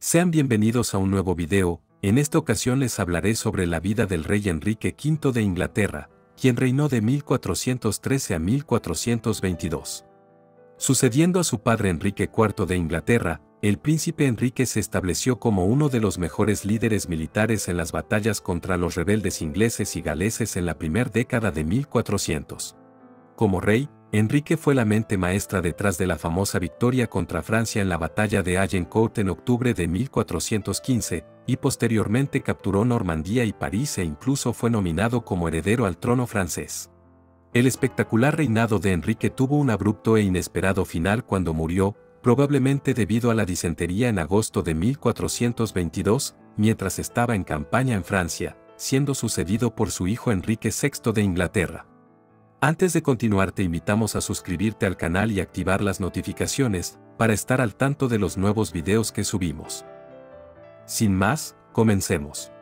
Sean bienvenidos a un nuevo video. En esta ocasión les hablaré sobre la vida del rey Enrique V de Inglaterra, quien reinó de 1413 a 1422. Sucediendo a su padre Enrique IV de Inglaterra, el príncipe Enrique se estableció como uno de los mejores líderes militares en las batallas contra los rebeldes ingleses y galeses en la primera década de 1400. Como rey, Enrique fue la mente maestra detrás de la famosa victoria contra Francia en la batalla de Agincourt en octubre de 1415, y posteriormente capturó Normandía y París e incluso fue nominado como heredero al trono francés. El espectacular reinado de Enrique tuvo un abrupto e inesperado final cuando murió, probablemente debido a la disentería en agosto de 1422, mientras estaba en campaña en Francia, siendo sucedido por su hijo Enrique VI de Inglaterra. Antes de continuar te invitamos a suscribirte al canal y activar las notificaciones, para estar al tanto de los nuevos videos que subimos. Sin más, comencemos.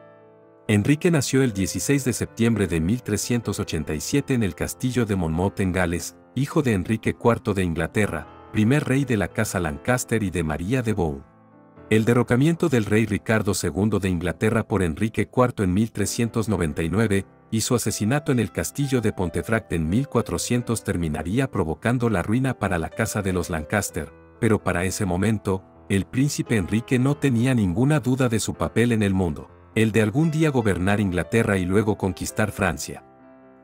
Enrique nació el 16 de septiembre de 1387 en el castillo de Monmouth en Gales, hijo de Enrique IV de Inglaterra, primer rey de la casa Lancaster y de María de Bohun. El derrocamiento del rey Ricardo II de Inglaterra por Enrique IV en 1399, y su asesinato en el castillo de Pontefract en 1400 terminaría provocando la ruina para la casa de los Lancaster, pero para ese momento, el príncipe Enrique no tenía ninguna duda de su papel en el mundo, el de algún día gobernar Inglaterra y luego conquistar Francia.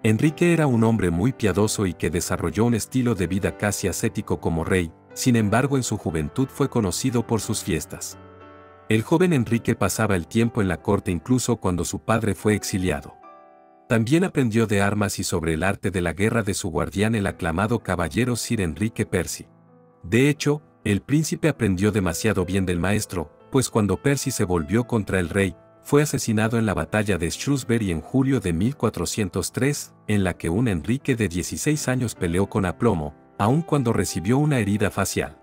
Enrique era un hombre muy piadoso y que desarrolló un estilo de vida casi ascético como rey, sin embargo en su juventud fue conocido por sus fiestas. El joven Enrique pasaba el tiempo en la corte incluso cuando su padre fue exiliado. También aprendió de armas y sobre el arte de la guerra de su guardián el aclamado caballero Sir Enrique Percy. De hecho, el príncipe aprendió demasiado bien del maestro, pues cuando Percy se volvió contra el rey, fue asesinado en la batalla de Shrewsbury en julio de 1403, en la que un Enrique de 16 años peleó con aplomo, aun cuando recibió una herida facial.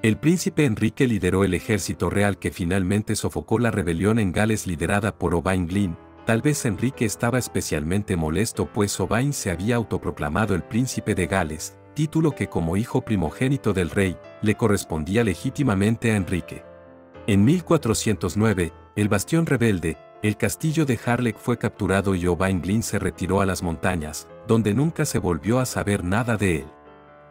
El príncipe Enrique lideró el ejército real que finalmente sofocó la rebelión en Gales liderada por Owain Glyn. Tal vez Enrique estaba especialmente molesto pues Owain se había autoproclamado el príncipe de Gales, título que como hijo primogénito del rey, le correspondía legítimamente a Enrique. En 1409, el bastión rebelde, el castillo de Harlech fue capturado y Owain Glyn se retiró a las montañas, donde nunca se volvió a saber nada de él.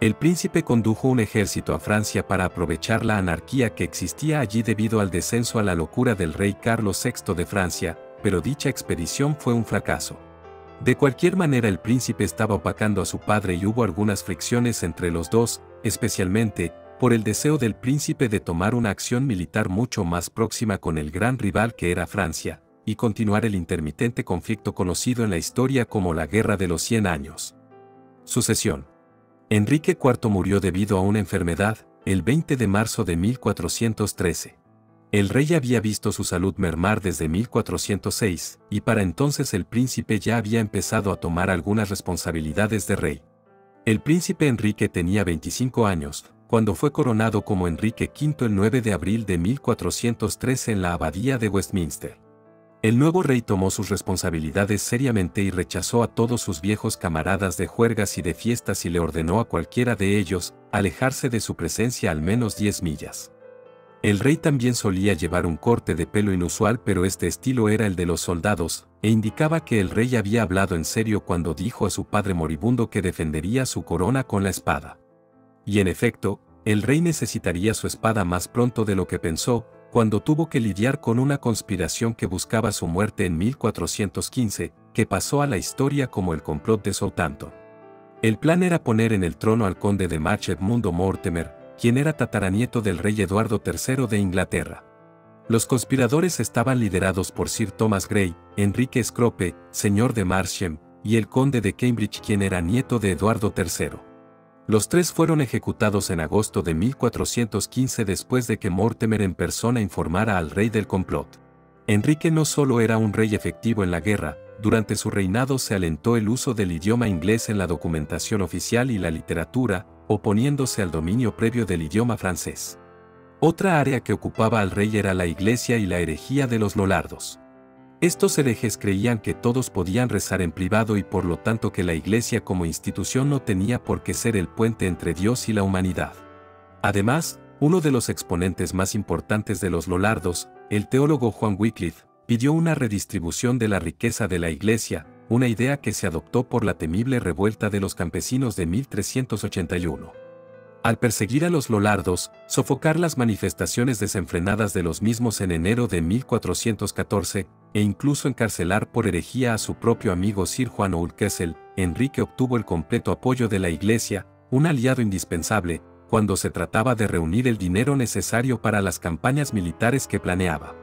El príncipe condujo un ejército a Francia para aprovechar la anarquía que existía allí debido al descenso a la locura del rey Carlos VI de Francia, pero dicha expedición fue un fracaso. De cualquier manera el príncipe estaba opacando a su padre y hubo algunas fricciones entre los dos, especialmente, por el deseo del príncipe de tomar una acción militar mucho más próxima con el gran rival que era Francia, y continuar el intermitente conflicto conocido en la historia como la Guerra de los 100 años. Sucesión. Enrique IV murió debido a una enfermedad, el 20 de marzo de 1413. El rey había visto su salud mermar desde 1406, y para entonces el príncipe ya había empezado a tomar algunas responsabilidades de rey. El príncipe Enrique tenía 25 años, cuando fue coronado como Enrique V el 9 de abril de 1413 en la abadía de Westminster. El nuevo rey tomó sus responsabilidades seriamente y rechazó a todos sus viejos camaradas de juergas y de fiestas y le ordenó a cualquiera de ellos alejarse de su presencia al menos 10 millas. El rey también solía llevar un corte de pelo inusual pero este estilo era el de los soldados, e indicaba que el rey había hablado en serio cuando dijo a su padre moribundo que defendería su corona con la espada. Y en efecto, el rey necesitaría su espada más pronto de lo que pensó, cuando tuvo que lidiar con una conspiración que buscaba su muerte en 1415, que pasó a la historia como el complot de Southampton. El plan era poner en el trono al conde de March Edmundo Mortimer, quien era tataranieto del rey Eduardo III de Inglaterra. Los conspiradores estaban liderados por Sir Thomas Grey, Enrique Scrope, señor de Marsham, y el conde de Cambridge quien era nieto de Eduardo III. Los tres fueron ejecutados en agosto de 1415 después de que Mortimer en persona informara al rey del complot. Enrique no solo era un rey efectivo en la guerra, durante su reinado se alentó el uso del idioma inglés en la documentación oficial y la literatura, oponiéndose al dominio previo del idioma francés. Otra área que ocupaba al rey era la iglesia y la herejía de los lollardos. Estos herejes creían que todos podían rezar en privado y por lo tanto que la iglesia como institución no tenía por qué ser el puente entre Dios y la humanidad. Además, Uno de los exponentes más importantes de los lollardos, el teólogo John Wycliffe, pidió una redistribución de la riqueza de la Iglesia, una idea que se adoptó por la temible revuelta de los campesinos de 1381. Al perseguir a los lollardos, sofocar las manifestaciones desenfrenadas de los mismos en enero de 1414, e incluso encarcelar por herejía a su propio amigo Sir Juan Oldcastle, Enrique obtuvo el completo apoyo de la Iglesia, un aliado indispensable, cuando se trataba de reunir el dinero necesario para las campañas militares que planeaba.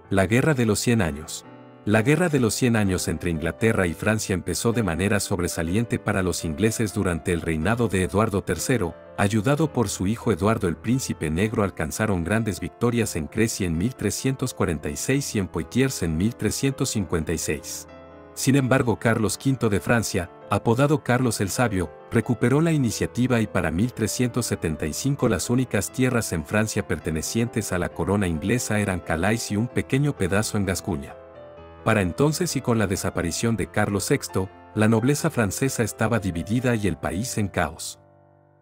La Guerra de los 100 años. La Guerra de los 100 años entre Inglaterra y Francia empezó de manera sobresaliente para los ingleses durante el reinado de Eduardo III, ayudado por su hijo Eduardo el Príncipe Negro alcanzaron grandes victorias en Crecy en 1346 y en Poitiers en 1356. Sin embargo, Carlos V de Francia, apodado Carlos el Sabio, recuperó la iniciativa y para 1375 las únicas tierras en Francia pertenecientes a la corona inglesa eran Calais y un pequeño pedazo en Gascuña. Para entonces y con la desaparición de Carlos VI, la nobleza francesa estaba dividida y el país en caos.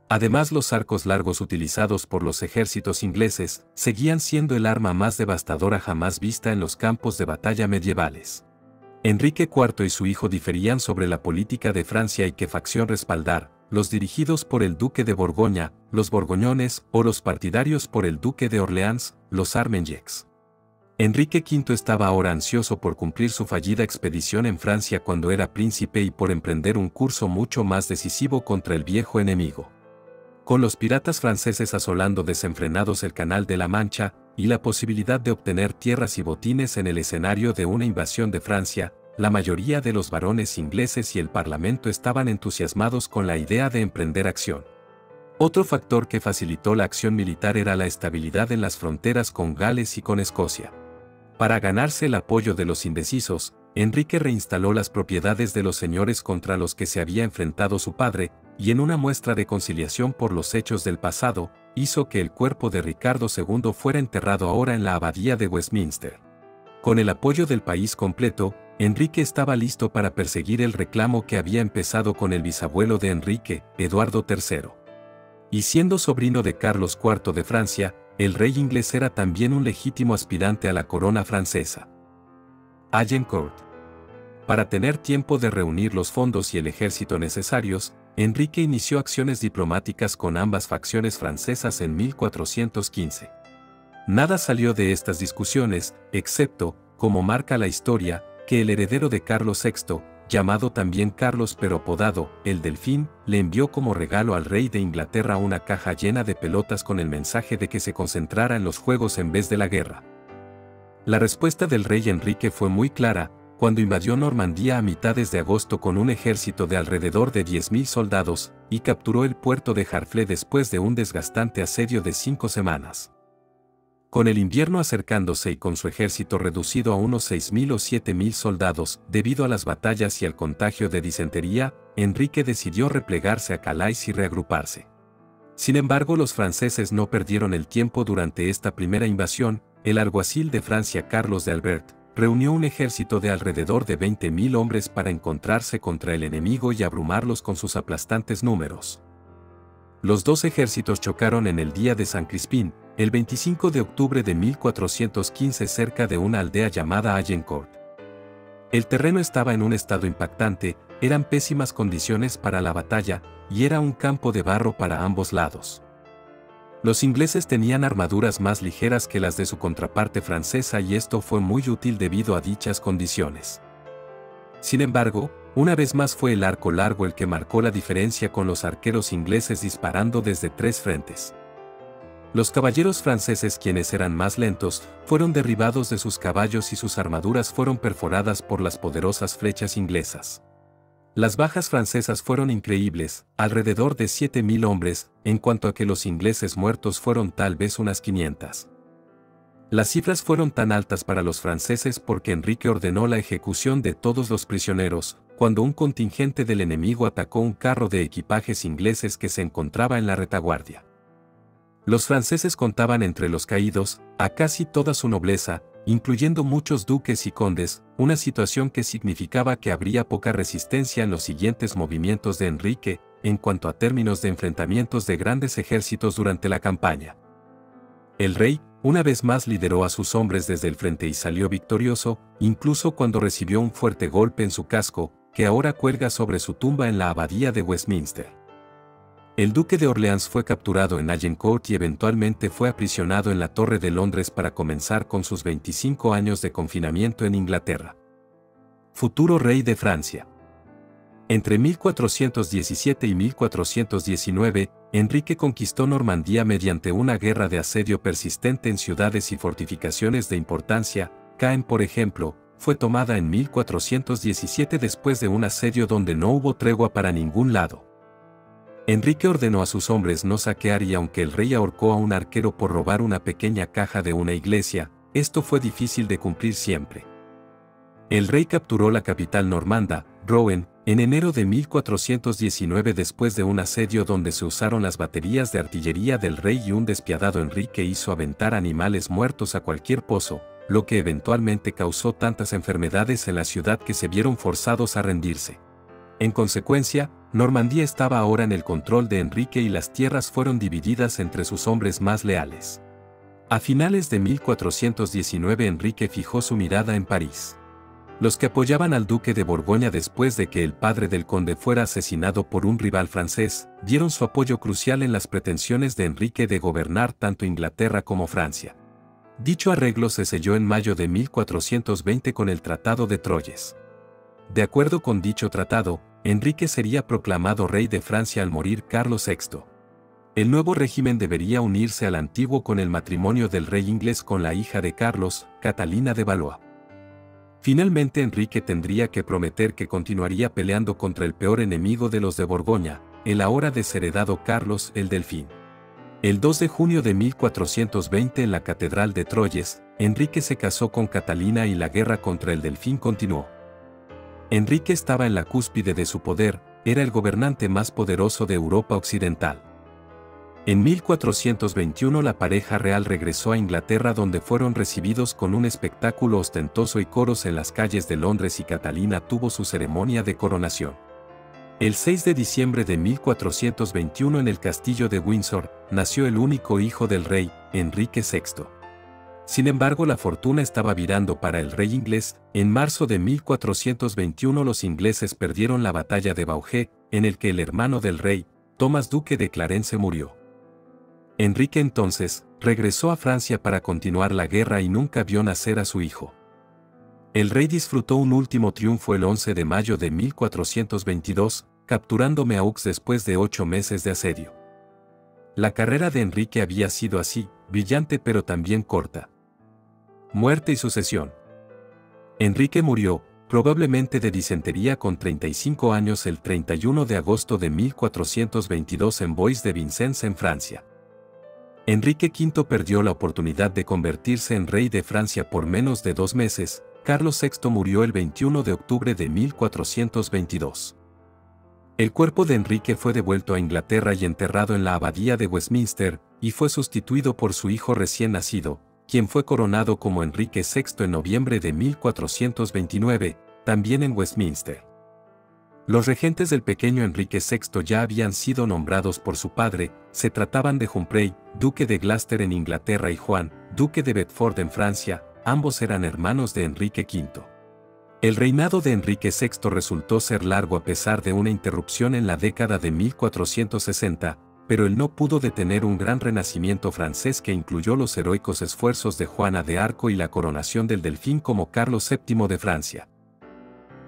Además, los arcos largos utilizados por los ejércitos ingleses seguían siendo el arma más devastadora jamás vista en los campos de batalla medievales. Enrique IV y su hijo diferían sobre la política de Francia y qué facción respaldar, los dirigidos por el duque de Borgoña, los borgoñones, o los partidarios por el duque de Orleans, los Armagnacs. Enrique V estaba ahora ansioso por cumplir su fallida expedición en Francia cuando era príncipe y por emprender un curso mucho más decisivo contra el viejo enemigo. Con los piratas franceses asolando desenfrenados el Canal de la Mancha, y la posibilidad de obtener tierras y botines en el escenario de una invasión de Francia, la mayoría de los varones ingleses y el Parlamento estaban entusiasmados con la idea de emprender acción. Otro factor que facilitó la acción militar era la estabilidad en las fronteras con Gales y con Escocia. Para ganarse el apoyo de los indecisos, Enrique reinstaló las propiedades de los señores contra los que se había enfrentado su padre, y en una muestra de conciliación por los hechos del pasado, hizo que el cuerpo de Ricardo II fuera enterrado ahora en la abadía de Westminster. Con el apoyo del país completo, Enrique estaba listo para perseguir el reclamo que había empezado con el bisabuelo de Enrique, Eduardo III. Y siendo sobrino de Carlos IV de Francia, el rey inglés era también un legítimo aspirante a la corona francesa. Agincourt. Para tener tiempo de reunir los fondos y el ejército necesarios, Enrique inició acciones diplomáticas con ambas facciones francesas en 1415. Nada salió de estas discusiones, excepto, como marca la historia, que el heredero de Carlos VI, llamado también Carlos pero apodado el Delfín, le envió como regalo al rey de Inglaterra una caja llena de pelotas con el mensaje de que se concentrara en los juegos en vez de la guerra. La respuesta del rey Enrique fue muy clara, cuando invadió Normandía a mitades de agosto con un ejército de alrededor de 10.000 soldados, y capturó el puerto de Harfleur después de un desgastante asedio de 5 semanas. Con el invierno acercándose y con su ejército reducido a unos 6.000 o 7.000 soldados, debido a las batallas y al contagio de disentería, Enrique decidió replegarse a Calais y reagruparse. Sin embargo, los franceses no perdieron el tiempo durante esta primera invasión. El alguacil de Francia Carlos de Albert reunió un ejército de alrededor de 20.000 hombres para encontrarse contra el enemigo y abrumarlos con sus aplastantes números. Los dos ejércitos chocaron en el día de San Crispín, el 25 de octubre de 1415 cerca de una aldea llamada Agincourt. El terreno estaba en un estado impactante, eran pésimas condiciones para la batalla, y era un campo de barro para ambos lados. Los ingleses tenían armaduras más ligeras que las de su contraparte francesa y esto fue muy útil debido a dichas condiciones. Sin embargo, una vez más fue el arco largo el que marcó la diferencia con los arqueros ingleses disparando desde 3 frentes. Los caballeros franceses, quienes eran más lentos, fueron derribados de sus caballos y sus armaduras fueron perforadas por las poderosas flechas inglesas. Las bajas francesas fueron increíbles, alrededor de 7.000 hombres, en cuanto a que los ingleses muertos fueron tal vez unas 500. Las cifras fueron tan altas para los franceses porque Enrique ordenó la ejecución de todos los prisioneros, cuando un contingente del enemigo atacó un carro de equipajes ingleses que se encontraba en la retaguardia. Los franceses contaban entre los caídos a casi toda su nobleza, incluyendo muchos duques y condes, una situación que significaba que habría poca resistencia en los siguientes movimientos de Enrique, en cuanto a términos de enfrentamientos de grandes ejércitos durante la campaña. El rey, una vez más lideró a sus hombres desde el frente y salió victorioso, incluso cuando recibió un fuerte golpe en su casco, que ahora cuelga sobre su tumba en la abadía de Westminster. El duque de Orleans fue capturado en Agincourt y eventualmente fue aprisionado en la Torre de Londres para comenzar con sus 25 años de confinamiento en Inglaterra. Futuro rey de Francia. Entre 1417 y 1419, Enrique conquistó Normandía mediante una guerra de asedio persistente en ciudades y fortificaciones de importancia. Caen, por ejemplo, fue tomada en 1417 después de un asedio donde no hubo tregua para ningún lado. Enrique ordenó a sus hombres no saquear y aunque el rey ahorcó a un arquero por robar una pequeña caja de una iglesia, esto fue difícil de cumplir siempre. El rey capturó la capital normanda, Rouen, en enero de 1419 después de un asedio donde se usaron las baterías de artillería del rey y un despiadado Enrique hizo aventar animales muertos a cualquier pozo, lo que eventualmente causó tantas enfermedades en la ciudad que se vieron forzados a rendirse. En consecuencia, Normandía estaba ahora en el control de Enrique y las tierras fueron divididas entre sus hombres más leales. A finales de 1419 Enrique fijó su mirada en París. Los que apoyaban al duque de Borgoña después de que el padre del conde fuera asesinado por un rival francés, dieron su apoyo crucial en las pretensiones de Enrique de gobernar tanto Inglaterra como Francia. Dicho arreglo se selló en mayo de 1420 con el Tratado de Troyes. De acuerdo con dicho tratado, Enrique sería proclamado rey de Francia al morir Carlos VI. El nuevo régimen debería unirse al antiguo con el matrimonio del rey inglés con la hija de Carlos, Catalina de Valois. Finalmente Enrique tendría que prometer que continuaría peleando contra el peor enemigo de los de Borgoña, el ahora desheredado Carlos el Delfín. El 2 de junio de 1420 en la Catedral de Troyes, Enrique se casó con Catalina y la guerra contra el Delfín continuó. Enrique estaba en la cúspide de su poder, era el gobernante más poderoso de Europa Occidental. En 1421 la pareja real regresó a Inglaterra donde fueron recibidos con un espectáculo ostentoso y coros en las calles de Londres y Catalina tuvo su ceremonia de coronación. El 6 de diciembre de 1421 en el castillo de Windsor, nació el único hijo del rey, Enrique VI. Sin embargo la fortuna estaba virando para el rey inglés. En marzo de 1421 los ingleses perdieron la batalla de Baugé, en el que el hermano del rey, Tomás duque de Clarence murió. Enrique entonces, regresó a Francia para continuar la guerra y nunca vio nacer a su hijo. El rey disfrutó un último triunfo el 11 de mayo de 1422, capturando Meaux después de 8 meses de asedio. La carrera de Enrique había sido así, brillante pero también corta. Muerte y sucesión. Enrique murió, probablemente de disentería con 35 años el 31 de agosto de 1422 en Bois de Vincennes en Francia. Enrique V perdió la oportunidad de convertirse en rey de Francia por menos de 2 meses, Carlos VI murió el 21 de octubre de 1422. El cuerpo de Enrique fue devuelto a Inglaterra y enterrado en la abadía de Westminster, y fue sustituido por su hijo recién nacido, quien fue coronado como Enrique VI en noviembre de 1429, también en Westminster. Los regentes del pequeño Enrique VI ya habían sido nombrados por su padre, se trataban de Humphrey, duque de Gloucester en Inglaterra y Juan, duque de Bedford en Francia, ambos eran hermanos de Enrique V. El reinado de Enrique VI resultó ser largo a pesar de una interrupción en la década de 1460, pero él no pudo detener un gran renacimiento francés que incluyó los heroicos esfuerzos de Juana de Arco y la coronación del Delfín como Carlos VII de Francia.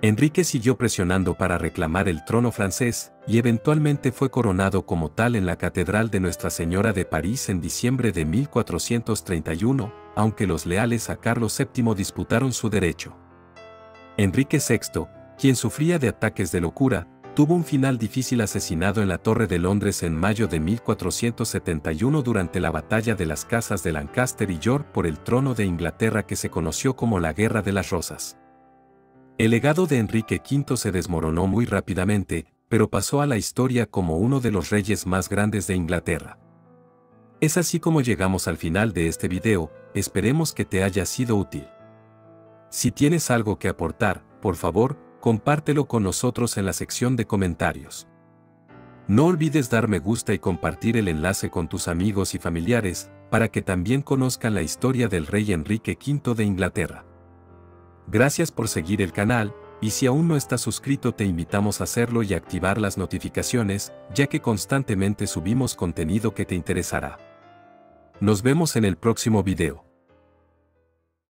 Enrique siguió presionando para reclamar el trono francés, y eventualmente fue coronado como tal en la Catedral de Nuestra Señora de París en diciembre de 1431, aunque los leales a Carlos VII disputaron su derecho. Enrique VI, quien sufría de ataques de locura, tuvo un final difícil asesinado en la Torre de Londres en mayo de 1471 durante la batalla de las casas de Lancaster y York por el trono de Inglaterra que se conoció como la Guerra de las Rosas. El legado de Enrique V se desmoronó muy rápidamente, pero pasó a la historia como uno de los reyes más grandes de Inglaterra. Es así como llegamos al final de este video, esperemos que te haya sido útil. Si tienes algo que aportar, por favor, compártelo con nosotros en la sección de comentarios. No olvides dar me gusta y compartir el enlace con tus amigos y familiares, para que también conozcan la historia del rey Enrique V de Inglaterra. Gracias por seguir el canal, y si aún no estás suscrito te invitamos a hacerlo y activar las notificaciones, ya que constantemente subimos contenido que te interesará. Nos vemos en el próximo video.